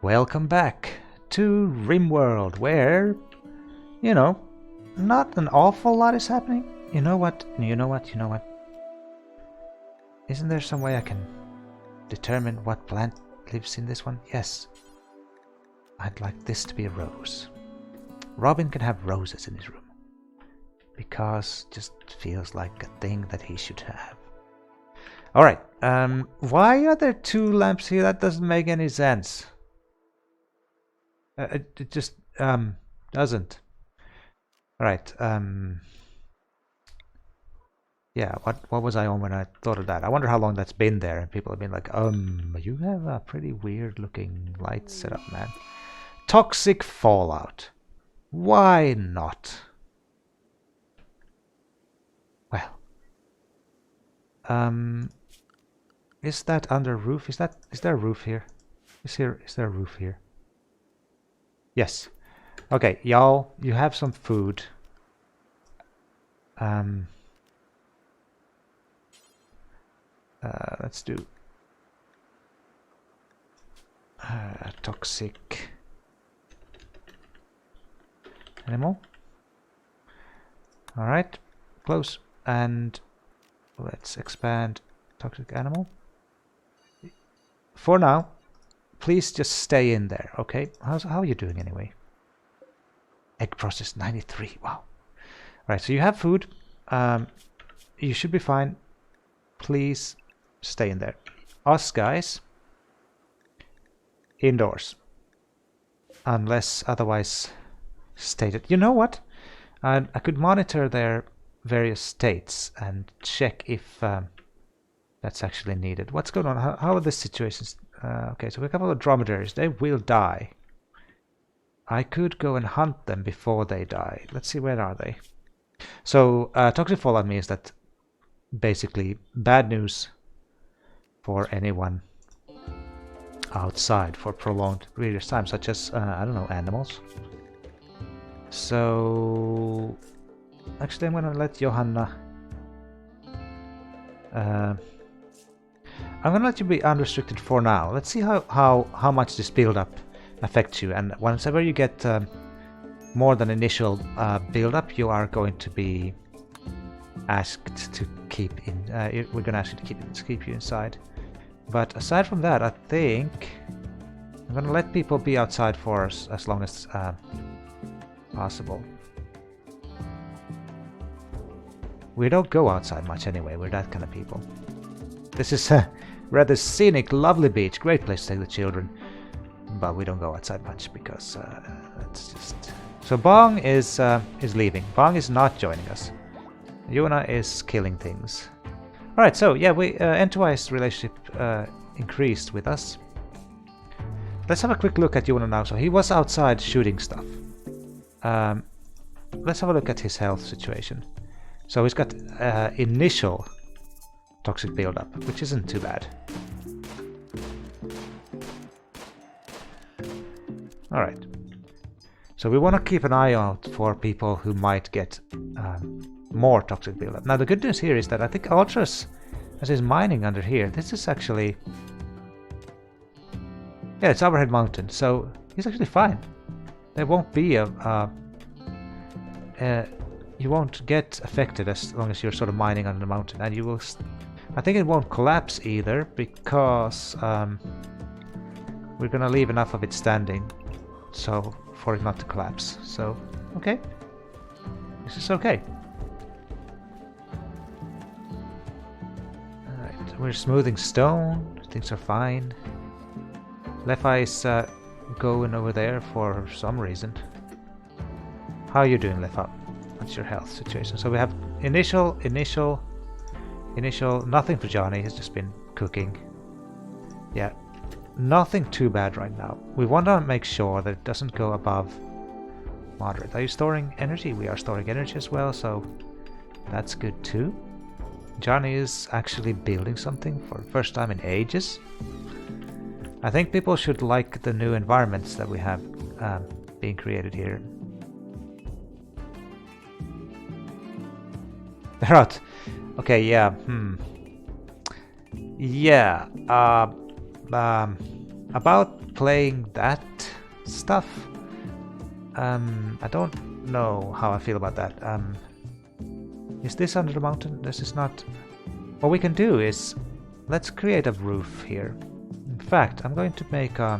Welcome back to Rimworld, where, you know, not an awful lot is happening. You know what? Isn't there some way I can determine what plant lives in this one? Yes. I'd like this to be a rose. Robin can have roses in his room. Because just feels like a thing that he should have. Alright, why are there two lamps here? That doesn't make any sense. It just doesn't. Alright, yeah, what was I on when I thought of that? I wonder how long that's been there, and people have been like, you have a pretty weird looking light setup, man. Toxic fallout. Why not? Well. Is that under roof? Is there a roof here? Is there a roof here? Yes. Okay, y'all, you have some food. Let's do toxic animal. All right, close, and let's expand toxic animal. For now, please just stay in there, okay? How are you doing anyway? Egg process 93. Wow. All right, so you have food. You should be fine. Please stay in there. Us guys, indoors, unless otherwise stated. You know what? I could monitor their various states and check if that's actually needed. What's going on? How are the situations? Okay, so we have a couple of dromedaries. They will die. I could go and hunt them before they die. Let's see, where are they? So toxic fallout means that basically bad news for anyone outside for prolonged periods of time, such as I don't know, animals. So actually, I'm gonna let Johanna. I'm gonna let you be unrestricted for now. Let's see how much this build-up affects you, and whenever you get more than initial build-up, you are going to be asked to keep in. We're gonna ask you to keep you inside. But aside from that, I think I'm gonna let people be outside for us as long as possible. We don't go outside much anyway. We're that kind of people. This is a rather scenic, lovely beach. Great place to take the children. But we don't go outside much because it's just... So Bong is leaving. Bong is not joining us. Yuna is killing things. Alright, so yeah, we N2I's relationship increased with us. Let's have a quick look at Yuna now. So he was outside shooting stuff. Let's have a look at his health situation. So he's got initial toxic buildup, which isn't too bad. Alright. So we want to keep an eye out for people who might get more toxic buildup. Now the good news here is that I think Ultras, as he's mining under here, this is actually... Yeah, it's Overhead Mountain, so he's actually fine. There won't be you won't get affected as long as you're sort of mining under the mountain, and you will... I think it won't collapse either, because we're gonna leave enough of it standing so for it not to collapse. So, okay. This is okay. Alright, we're smoothing stone. Things are fine. Lefi is going over there for some reason. How are you doing, Lefa? What's your health situation? So we have initial, nothing for Johnny, he's just been cooking. Yeah, nothing too bad right now. We want to make sure that it doesn't go above moderate. Are you storing energy? We are storing energy as well, so that's good too. Johnny is actually building something for the first time in ages. I think people should like the new environments that we have being created here. They're out. Okay, yeah, Yeah, about playing that stuff, I don't know how I feel about that. Is this under the mountain? This is not. What we can do is, let's create a roof here. In fact, I'm going to make a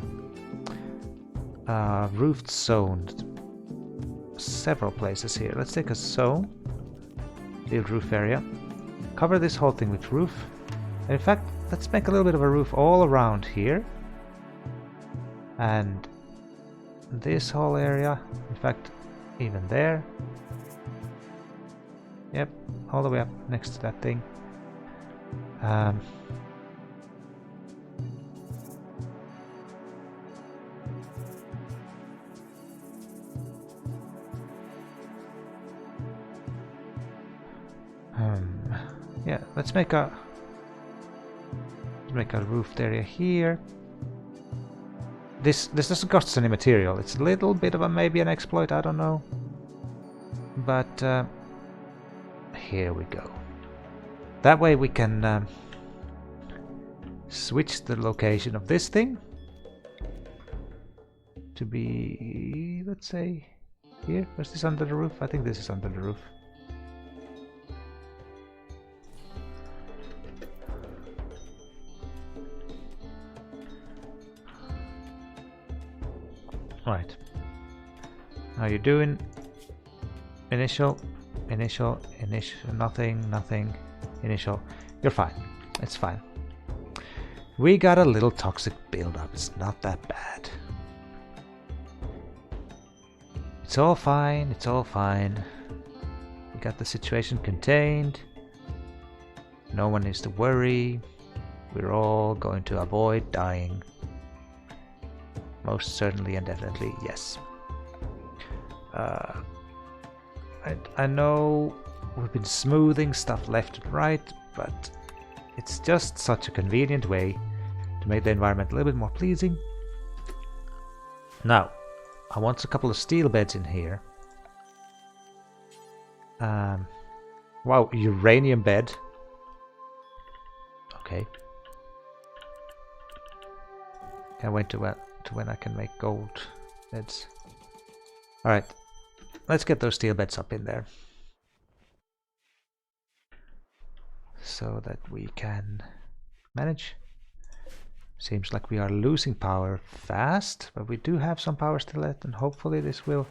roofed zone several places here. Let's take a zone, build roof area, cover this whole thing with roof, and in fact, let's make a little bit of a roof all around here, and this whole area, in fact, even there. Yep, all the way up next to that thing. Yeah, let's make a roofed area here. This doesn't cost us any material. It's a little bit of a maybe an exploit, I don't know. But here we go. That way we can switch the location of this thing to be, let's say, here. Was this under the roof? I think this is under the roof. Right. How you doing? Initial, nothing, initial. You're fine. It's fine. We got a little toxic buildup. It's not that bad. It's all fine. It's all fine. We got the situation contained. No one needs to worry. We're all going to avoid dying. Most certainly and definitely, yes. I know we've been smoothing stuff left and right, but it's just such a convenient way to make the environment a little bit more pleasing. Now, I want a couple of steel beds in here. Wow, uranium bed. Okay. Can't wait to when I can make gold beds. Alright, let's get those steel beds up in there. So that we can manage. Seems like we are losing power fast, but we do have some power still left, and hopefully this will...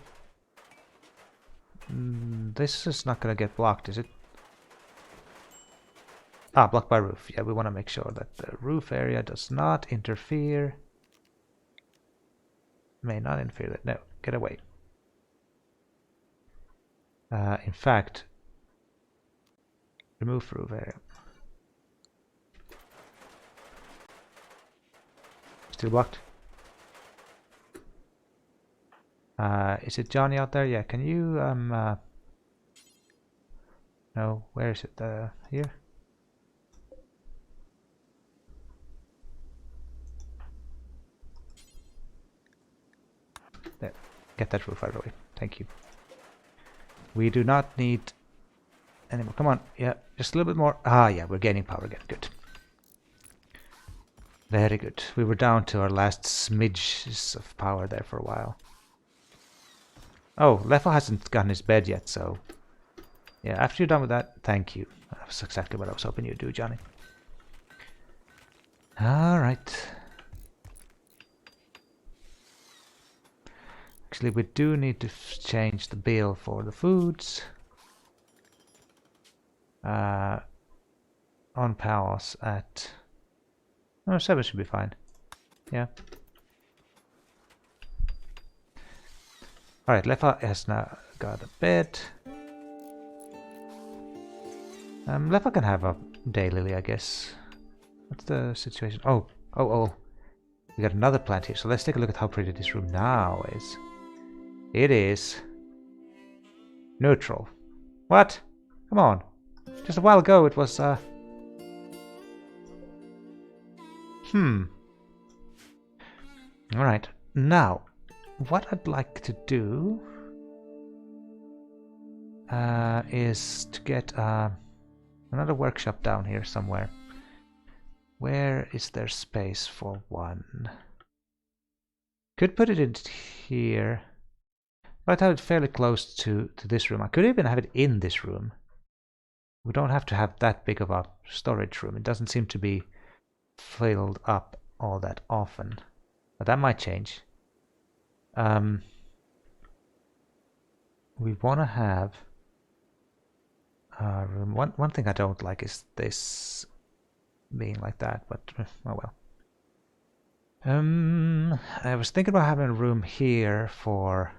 this is not gonna get blocked, is it? Ah, blocked by roof. Yeah, we want to make sure that the roof area does not interfere. May not interfere. No, get away. In fact, remove roof area. Still blocked. Is it Johnny out there? Yeah, can you no, where is it? Here? There. Get that roof out of the way. Thank you. We do not need any more. Come on. Yeah, just a little bit more. Ah, yeah, we're gaining power again. Good. Very good. We were down to our last smidges of power there for a while. Oh, Leffel hasn't gotten his bed yet, so... yeah, after you're done with that, thank you. That's exactly what I was hoping you'd do, Johnny. Alright. Actually, we do need to change the bill for the foods. On palace at... oh, 7 should be fine. Yeah. Alright, Leffa has now got a bed. Leffa can have a daylily, I guess. What's the situation? Oh. We got another plant here, so let's take a look at how pretty this room now is. It is neutral. What? Come on. Just a while ago it was Alright. Now, what I'd like to do is to get another workshop down here somewhere. Where is there space for one? Could put it in here. I'd have it fairly close to this room. I could even have it in this room. We don't have to have that big of a storage room. It doesn't seem to be filled up all that often. But that might change. We want to have a room. One thing I don't like is this being like that, but oh well. I was thinking about having a room here for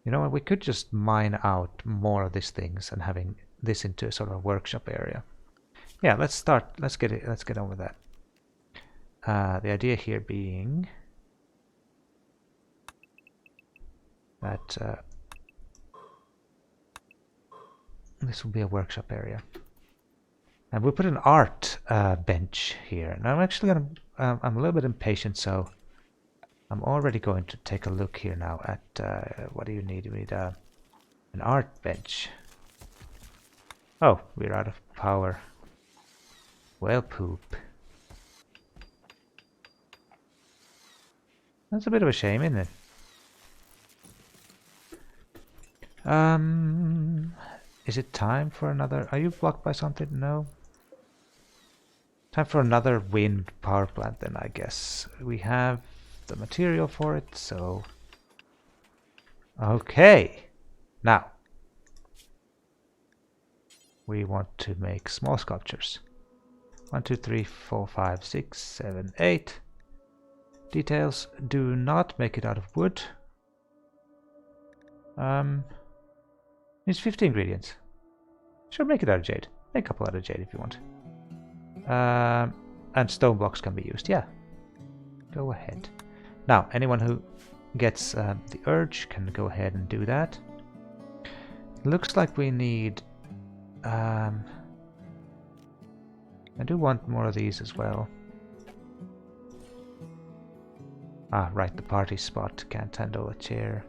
you know what, we could just mine out more of these things and having this into a sort of workshop area. Yeah, let's get on with that. The idea here being that this will be a workshop area. And we'll put an art bench here. And I'm actually gonna I'm a little bit impatient, so I'm already going to take a look here now at what do you need? We need an art bench. Oh, we're out of power. Well, poop. That's a bit of a shame, isn't it? Is it time for another? Are you blocked by something? No. Time for another wind power plant then, I guess. We have the material for it, so... Okay. Now. We want to make small sculptures. 1, 2, 3, 4, 5, 6, 7, 8. Details. Do not make it out of wood. Needs 50 ingredients. Sure, make it out of jade. Make a couple out of jade if you want. And stone blocks can be used. Yeah. Go ahead. Now, anyone who gets the urge can go ahead and do that. Looks like we need... I do want more of these as well. Ah, right, the party spot can't handle a chair.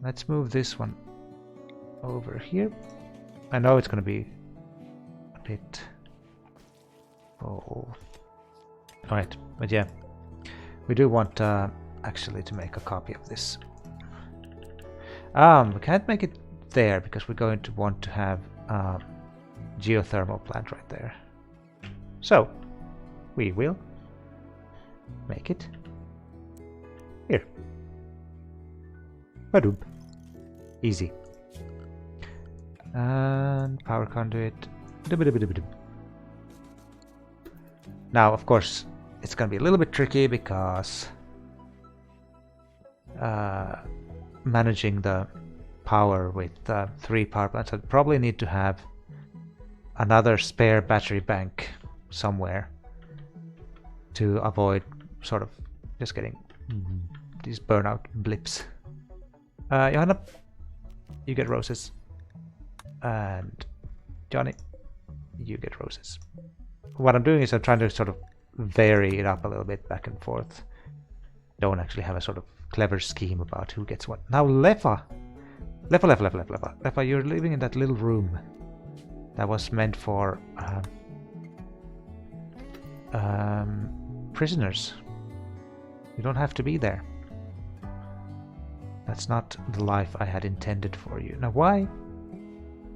Let's move this one over here. I know it's going to be a bit... Oh. Alright, but yeah. We do want actually to make a copy of this. We can't make it there because we're going to want to have a geothermal plant right there. So, we will make it here. Badoop. Easy. And power conduit. Now, of course, it's going to be a little bit tricky because managing the power with 3 power plants, I'd probably need to have another spare battery bank somewhere to avoid sort of just getting these burnout blips. Johanna, you get roses. And Johnny, you get roses. What I'm doing is I'm trying to sort of vary it up a little bit back and forth. Don't actually have a sort of clever scheme about who gets what. Now Lefa, you're living in that little room that was meant for prisoners. You don't have to be there. That's not the life I had intended for you. Now why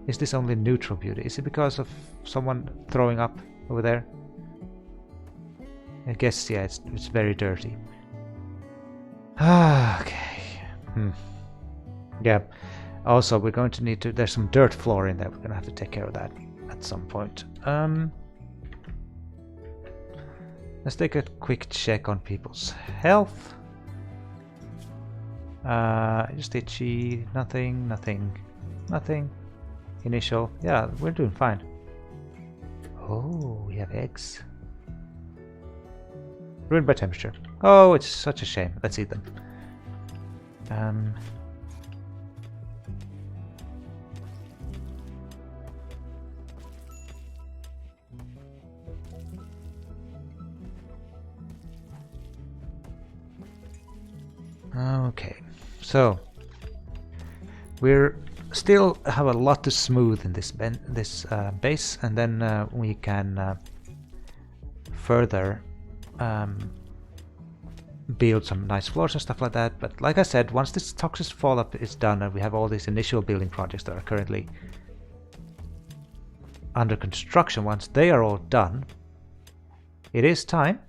is this only neutral beauty? Is it because of someone throwing up over there? I guess, yeah, it's very dirty. Okay. Yeah. Also, we're going to need to... There's some dirt floor in there. We're going to have to take care of that at some point. Let's take a quick check on people's health. Just itchy. Nothing. Initial. Yeah, we're doing fine. Oh, we have eggs. Ruined by temperature. Oh, it's such a shame. Let's eat them. Okay, so we're still have a lot to smooth in this base, and then we can further build some nice floors and stuff like that. But like I said, once this toxic fallout is done and we have all these initial building projects that are currently under construction, once they are all done, it is time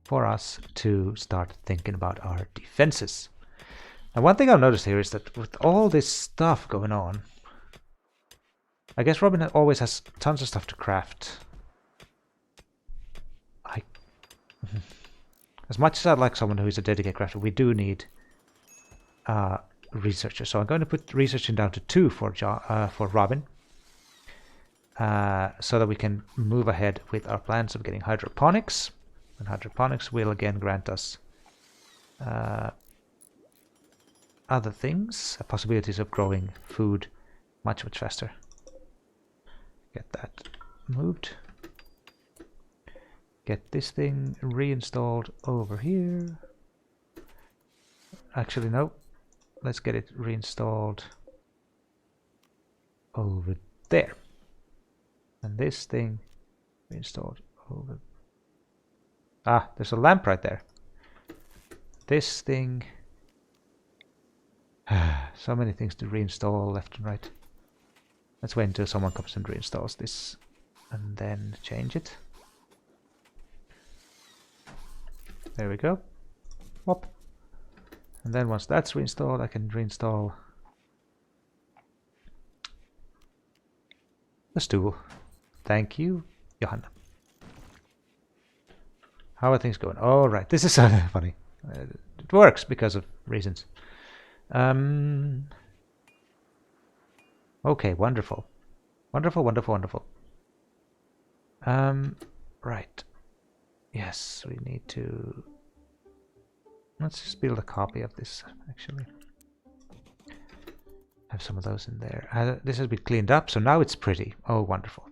for us to start thinking about our defenses. And one thing I've noticed here is that with all this stuff going on, I guess Robin always has tons of stuff to craft. As much as I'd like someone who is a dedicated crafter, we do need researchers. So I'm going to put researching down to 2 for Robin, so that we can move ahead with our plans of getting hydroponics. And hydroponics will again grant us other things, possibilities of growing food much faster. Get that moved. Get this thing reinstalled over here. Actually, no. Let's get it reinstalled over there. And this thing reinstalled over... Ah, there's a lamp right there. This thing... So many things to reinstall left and right. Let's wait until someone comes and reinstalls this. And then change it. There we go. Whoop. And then once that's reinstalled, I can reinstall the stool. Thank you, Johanna. How are things going? Oh, right. This is funny. It works because of reasons. Okay, wonderful. Wonderful, wonderful, wonderful. Right. Yes, we need to... Let's just build a copy of this, actually. Have some of those in there. This has been cleaned up, so now it's pretty. Oh, wonderful.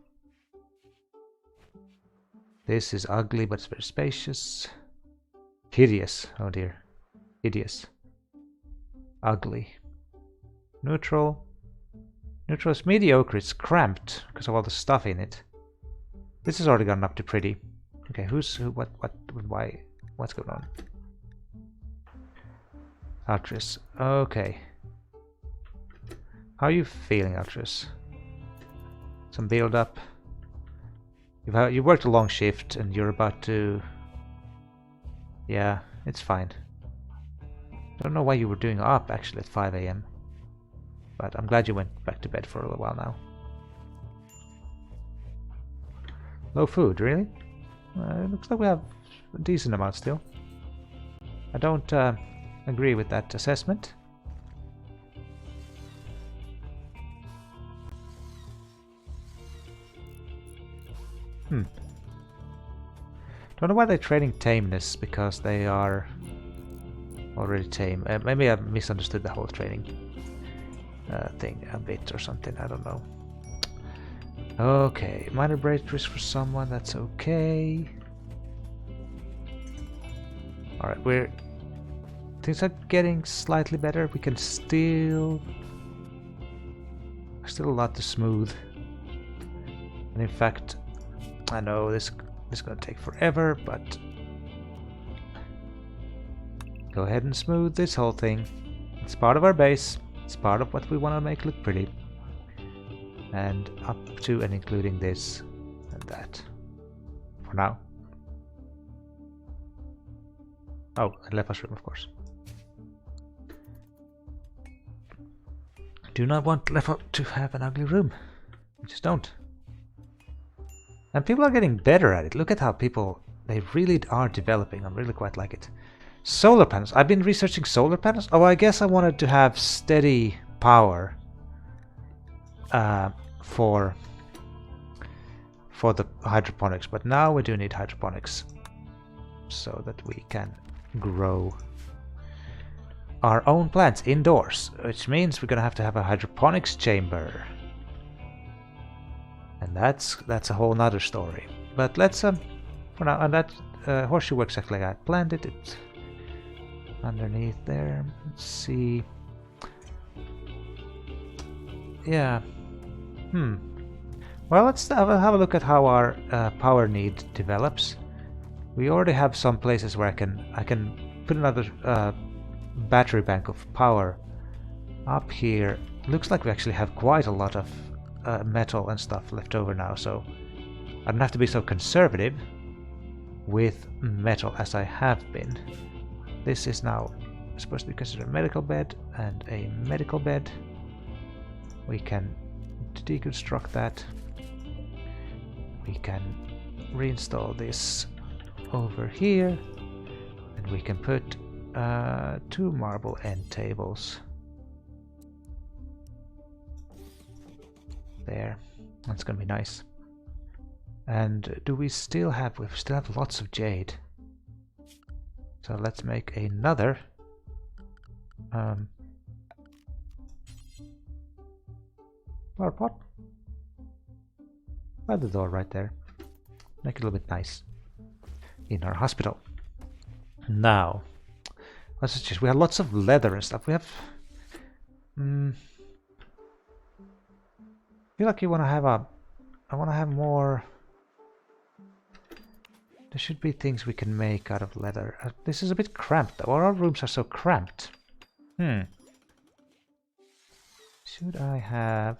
This is ugly, but it's very spacious. Hideous. Oh dear. Hideous. Ugly. Neutral. Neutral is mediocre. It's cramped because of all the stuff in it. This has already gotten up to pretty. Okay, who's who? What? Why? What's going on? Altris. Okay. How are you feeling, Altris? Some build up. You worked a long shift and you're about to... Yeah, it's fine. Don't know why you were doing up actually at 5 AM. But I'm glad you went back to bed for a little while now. Low food, really? It looks like we have a decent amount still. I don't agree with that assessment. Don't know why they're trading tameness, because they are already tame. Maybe I've misunderstood the whole trading thing a bit or something, I don't know. Okay, minor breakthroughs for someone, that's okay. Alright, things are getting slightly better. We can still a lot to smooth. And in fact, I know this is gonna take forever, but go ahead and smooth this whole thing. It's part of our base. It's part of what we want to make look pretty. And up to and including this and that. For now. Oh, and Lepa's room, of course. Do not want Lepa to have an ugly room. We just don't. And people are getting better at it. Look at how they really are developing. I really quite like it. Solar panels. I've been researching solar panels. Oh, I guess I wanted to have steady power for the hydroponics, but now we do need hydroponics so that we can grow our own plants indoors, which means we're gonna have to have a hydroponics chamber, and that's a whole nother story. But let's for now, and that horseshoe works exactly like I planned it. It's underneath there. Let's see. Yeah. Well, let's have a look at how our power need develops. We already have some places where I can put another battery bank of power up here. Looks like we actually have quite a lot of metal and stuff left over now, so I don't have to be so conservative with metal as I have been. This is now supposed to be considered a medical bed and a medical bed. We can deconstruct that. We can reinstall this over here, and we can put 2 marble end tables there. That's gonna be nice. And do we still have? We still have lots of jade. So let's make another flower pot by the door right there. Make it a little bit nice in our hospital. Now, let's just. We have lots of leather and stuff. We have. Feel like you want to have a. I want to have more. There should be things we can make out of leather. This is a bit cramped though. Our rooms are so cramped. Should I have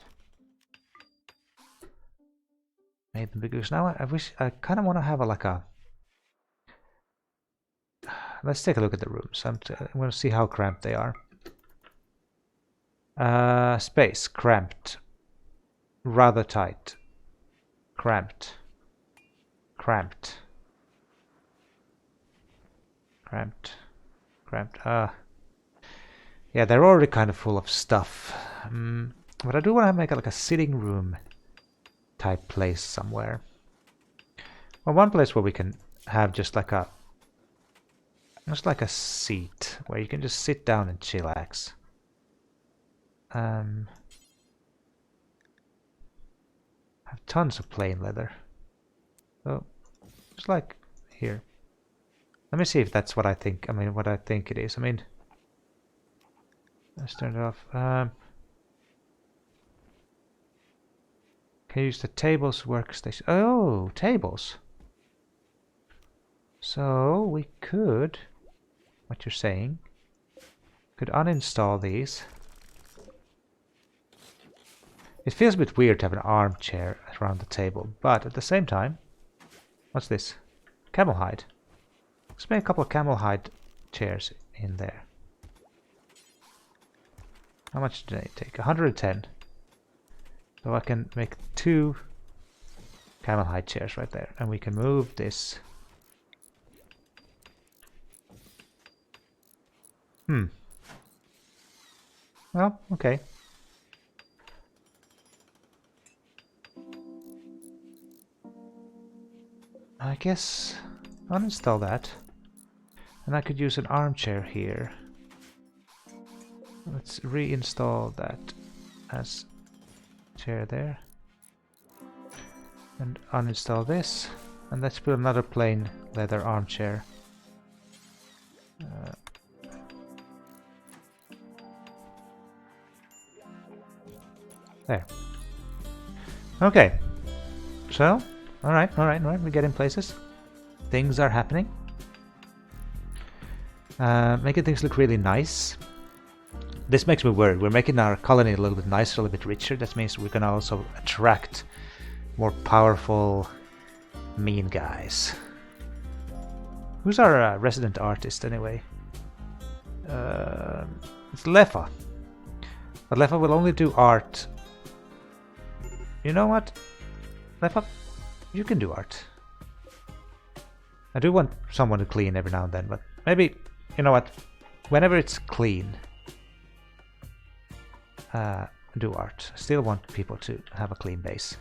made them bigger? Now I wish I kind of want to have a like a. Let's take a look at the rooms. I'm going to see how cramped they are. Space cramped. Rather tight. Cramped. Cramped. Cramped. Cramped. Yeah, they're already kind of full of stuff. But I do want to make like a sitting room type place somewhere. Well, one place where we can have just like a seat where you can just sit down and chillax. Have tons of plain leather. So, just like here. Let me see if that's what I think. I mean, what I think it is. I mean, let's turn it off. Can you use the tables workstation? Oh, tables. So we could, what you're saying, could uninstall these. It feels a bit weird to have an armchair around the table, but at the same time, what's this? Camel hide. Let's make a couple of camel hide chairs in there. How much did they take? 110. So I can make 2 camel hide chairs right there, and we can move this. Well, okay. I guess uninstall that. And I could use an armchair here. Let's reinstall that as chair there. And uninstall this. And let's put another plain leather armchair. There. Okay. So, alright, we're getting places. Things are happening. Making things look really nice. This makes me worried. We're making our colony a little bit nicer, a little bit richer. That means we can also attract more powerful, mean guys. Who's our resident artist anyway? It's Lefa. But Lefa will only do art. You know what? Lefa, you can do art. I do want someone to clean every now and then, but maybe, you know what? Whenever it's clean, do art. Still want people to have a clean base.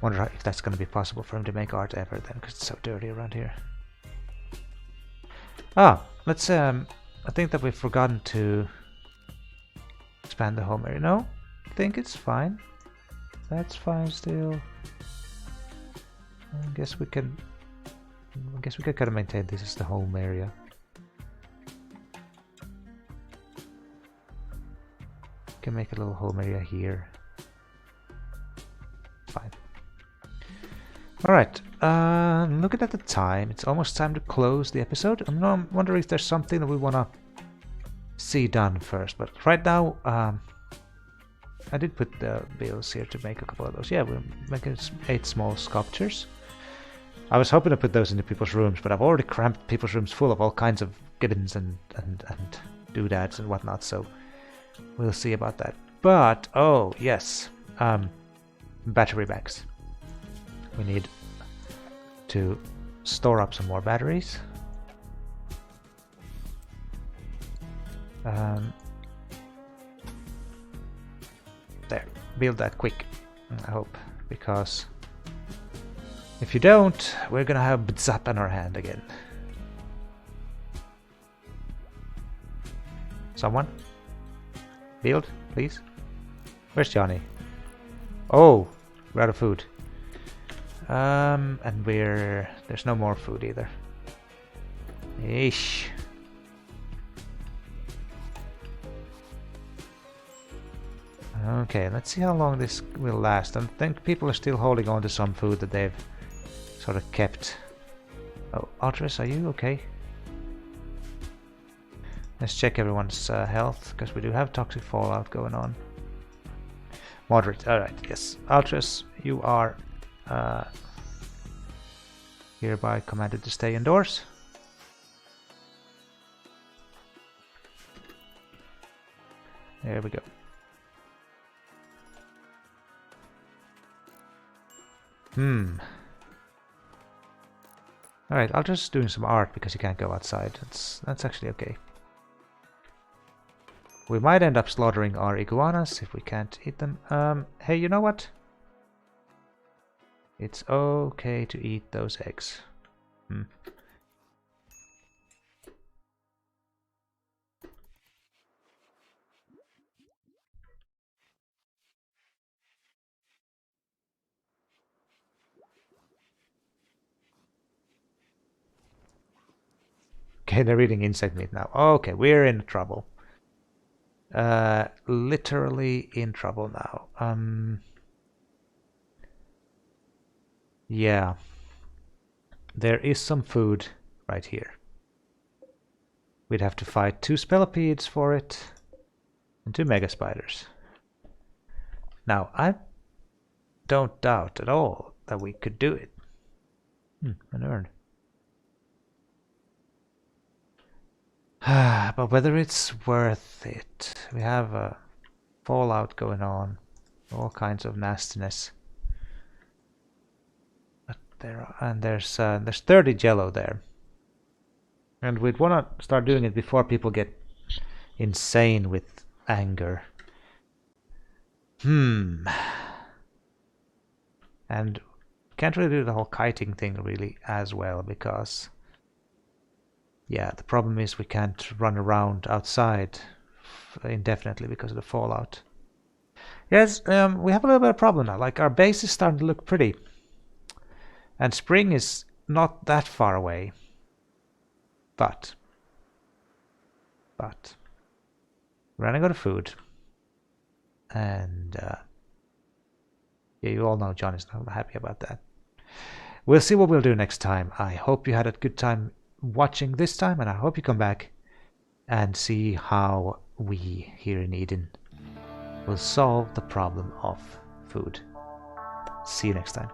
Wonder if that's going to be possible for him to make art ever then, because it's so dirty around here. Let's, I think that we've forgotten to expand the home area. No, I think it's fine. That's fine still. I guess we can kind of maintain this as the home area. Can make a little home area here. Fine. Alright, looking at the time, it's almost time to close the episode. I'm wondering if there's something that we want to see done first, but right now, I did put the bills here to make a couple of those. Yeah, we're making 8 small sculptures. I was hoping to put those into people's rooms, but I've already cramped people's rooms full of all kinds of gibbons and doodads and whatnot, so we'll see about that. But, oh, yes, battery banks. We need to store up some more batteries. There, build that quick, I hope, because if you don't, we're gonna have Bzap on our hand again. Someone? Build, please. Where's Johnny? Oh, we're out of food. And there's no more food either. Eesh. Okay, let's see how long this will last. I think people are still holding on to some food that they've sort of kept. Oh, Ultras, are you okay? Let's check everyone's health, because we do have toxic fallout going on. Moderate, alright, yes. Ultras, you are hereby commanded to stay indoors. There we go. Alright, I'll just doing some art because you can't go outside. That's actually okay. We might end up slaughtering our iguanas if we can't eat them. Hey, you know what? It's okay to eat those eggs. Okay, they're eating insect meat now. Okay, we're in trouble. Literally in trouble now. Yeah. There is some food right here. We'd have to fight 2 spellipedes for it and 2 mega spiders. Now, I don't doubt at all that we could do it. An urn. But whether it's worth it, we have a fallout going on, all kinds of nastiness. But there's 30 jello there, and we'd want to start doing it before people get insane with anger. And can't really do the whole kiting thing really as well because. Yeah, the problem is we can't run around outside indefinitely because of the fallout. Yes, we have a little bit of problem now. Like, our base is starting to look pretty. And spring is not that far away. But running out of food. And yeah, you all know John is not happy about that. We'll see what we'll do next time. I hope you had a good time watching this time, and I hope you come back and see how we here in Eden will solve the problem of food. See you next time.